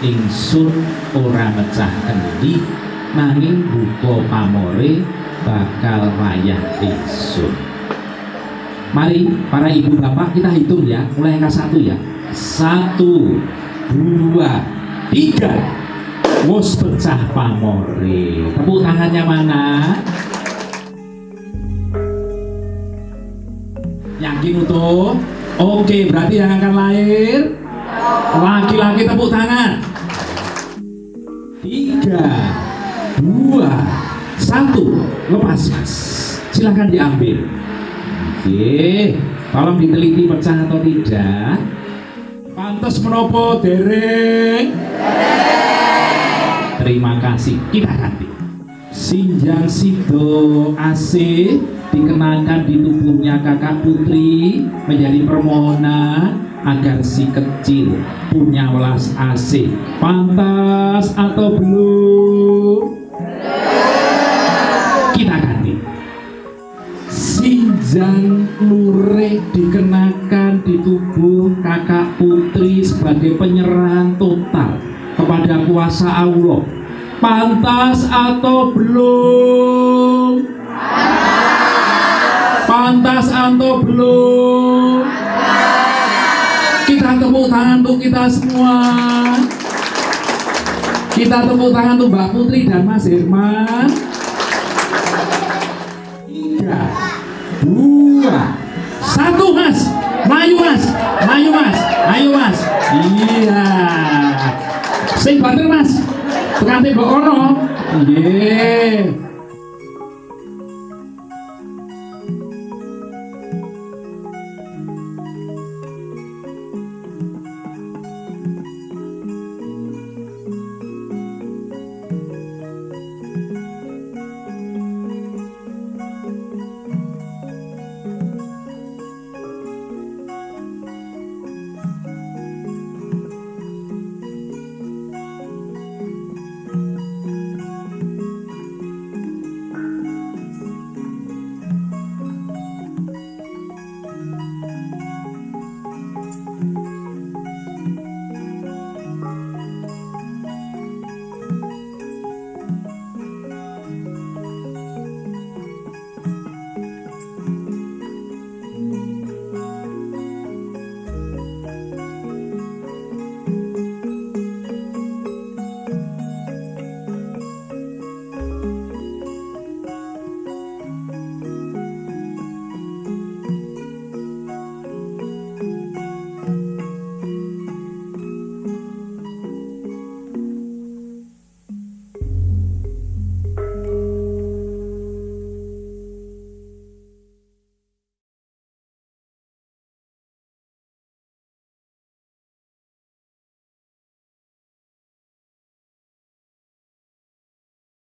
ingsun ora mecah kendi nanging buka pamore bakal wayah ingsun. Mari para ibu bapak kita hitung ya, mulai angka 1 ya. 1, 2, 3. Wos pecah pamore. Tepuk tangannya mana? Yakin utuh? Oke, berarti yang akan lahir laki-laki, tepuk tangan. 3, 2, 1. Lepas mas, silahkan diambil. Oke, tolong diteliti pecah atau tidak. Pantes menopo dereng? Terima kasih, kita ganti. Sinjang Sido AC dikenakan di tubuhnya kakak putri menjadi permohonan agar si kecil punya welas AC. Pantas atau belum? Kita ganti. Sinjang Nure dikenakan di tubuh kakak putri sebagai penyerahan total kepada kuasa Allah. Pantas atau belum? Pantas atau belum? Kita tepuk tangan untuk kita semua. Kita tepuk tangan untuk Mbak Putri dan Mas Herman. 3, 2, 1 mas. Maju mas. Maju mas. Ayo mas. Iya. Sing banter mas. Tekan tembok ono. Nggih.